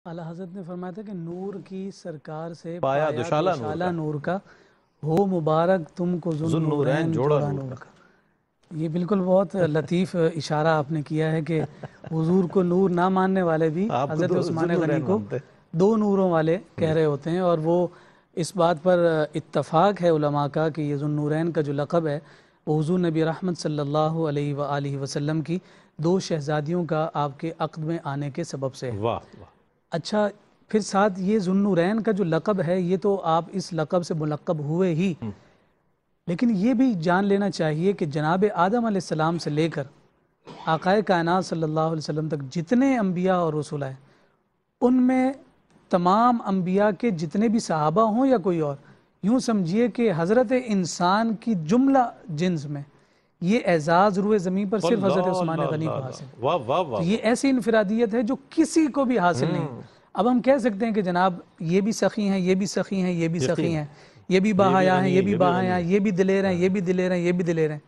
اعلیٰ حضرت نے فرمایا تھا کہ نور کی سرکار سے پایا دوشالہ نور کا ہو مبارک تم کو ذو نورین جوڑا نور کا۔ یہ بالکل بہت لطیف اشارہ آپ نے کیا ہے کہ حضور کو نور نہ ماننے والے بھی حضرت عثمان غنی کو دو نوروں والے کہہ رہے ہوتے ہیں، اور وہ اس بات پر اتفاق ہے علماء کا کہ یہ ذو نورین کا جو لقب ہے وہ حضور نبی رحمت صلی اللہ علیہ وآلہ وسلم کی دو شہزادیوں کا آپ کے عقد میں آنے کے سبب سے ہے۔ اچھا، پھر ساتھ یہ ذو نورین کا جو لقب ہے یہ تو آپ اس لقب سے ملقب ہوئے ہی، لیکن یہ بھی جان لینا چاہیے کہ جناب آدم علیہ السلام سے لے کر آقائے کائنات صلی اللہ علیہ وسلم تک جتنے انبیاء اور رسول آئے، ان میں تمام انبیاء کے جتنے بھی صحابہ ہوں یا کوئی اور، یوں سمجھیے کہ حضرت انسان کی جملہ جنس میں یہ اعزاز روئے زمین پر صرف حضرت عثمان غنی کو حاصل ہے۔ تو یہ ایسی انفرادیت ہے جو کسی کو بھی حاصل نہیں۔ اب ہم کہہ سکتے ہیں کہ جناب یہ بھی سخی ہیں، یہ بھی سخی ہیں، یہ بھی سخی ہیں، یہ بھی باحیا ہیں، یہ بھی باحیا ہیں، یہ بھی دلیر ہیں، یہ بھی دلیر ہیں، یہ بھی دلیر ہیں۔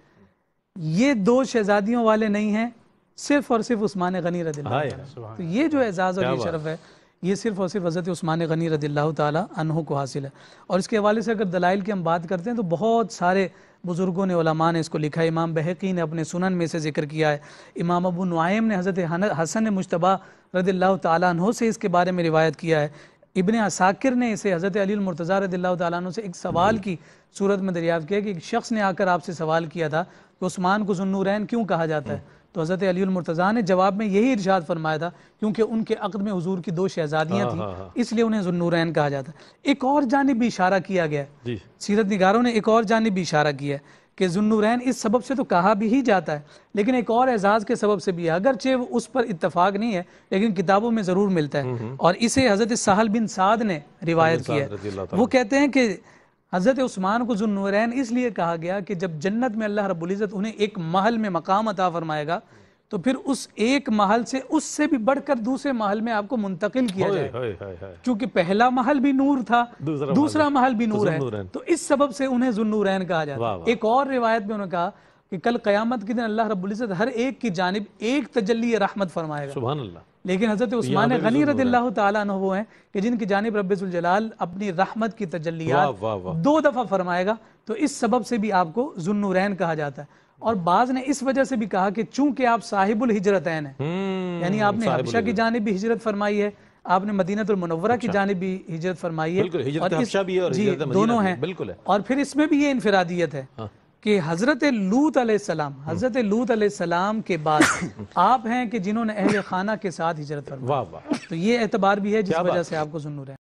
یہ دو شہزادیوں والے نہیں ہیں، صرف اور صرف عثمان غنی رضی اللہ عنہ۔ تو یہ جو اعزاز اور یہ شرف ہے یہ صرف اور صرف حضرت عثمان غنی رضی اللہ تعالی عنہ کو حاصل ہے۔ اور اس کے حوالے سے اگر دلائل کی ہم بات کرتے ہیں تو بہت سارے بزرگوں نے، علماء نے اس کو لکھا ہے۔ امام بہقی نے اپنے سنن میں سے ذکر کیا ہے، امام ابو نعیم نے حضرت حسن مجتبی رضی اللہ تعالیٰ عنہ سے اس کے بارے میں روایت کیا ہے۔ ابن عساکر نے اسے حضرت علی المرتضیٰ رضی اللہ تعالیٰ عنہ سے ایک سوال کی صورت میں دریافت کیا کہ ایک شخص نے آ کر آپ سے سوال کیا تھا کہ عثمان کو ذو النورین کیوں کہا جاتا ہے، تو حضرت علی المرتضیٰ نے جواب میں یہی ارشاد فرمایا تھا کیونکہ ان کے عقد میں حضور کی دو شہزادیاں تھیں، اس لیے انہیں ذو النورین کہا جاتا ہے۔ ایک اور جانب بھی اشارہ کیا گیا ہے، سیرت نگاروں نے ایک اور جانب بھی اشارہ کیا ہے کہ ذو النورین اس سبب سے تو کہا بھی ہی جاتا ہے، لیکن ایک اور اعزاز کے سبب سے بھی ہے، اگرچہ اس پر اتفاق نہیں ہے لیکن کتابوں میں ضرور ملتا ہے، اور اسے حضرت سہل بن سعد نے روایت کیا ہے۔ وہ کہتے ہیں کہ حضرت عثمان کو ذو النورین اس لیے کہا گیا کہ جب جنت میں اللہ رب العزت انہیں ایک محل میں مقام عطا فرمائے گا تو پھر اس ایک محل سے اس سے بھی بڑھ کر دوسرے محل میں آپ کو منتقل کیا جائے، کیونکہ پہلا محل بھی نور تھا، دوسرا محل بھی نور ہے، تو اس سبب سے انہیں ذو النورین کہا جاتا ہے۔ ایک اور روایت میں انہوں نے کہا کہ کل قیامت کے دن اللہ رب العزت ہر ایک کی جانب ایک تجلی رحمت فرمائے گا، سبحان اللہ، لیکن حضرت عثمان غنی رضی اللہ تعالیٰ عنہ وہ ہیں کہ جن کی جانب رب ذوالجلال اپنی رحمت کی تجلیات دو دفعہ فرمائے گا، تو اس سبب سے بھی آپ کو ذو النورین کہا جاتا ہے۔ اور بعض نے اس وجہ سے بھی کہا کہ چونکہ آپ صاحب الہجرتین ہیں، یعنی آپ نے حبشہ کی جانب بھی ہجرت فرمائی ہے، آپ نے مدینہ المنورہ کی جانب بھی ہجرت فرمائی ہے، دونوں ہیں، اور پھر اس میں بھی یہ انفرادیت ہے کہ حضرت لوط علیہ السلام کے بعد آپ ہیں کہ جنہوں نے اہل خانہ کے ساتھ ہجرت فرمائی، تو یہ اعتبار بھی ہے جس وجہ سے آپ کو ذو النورین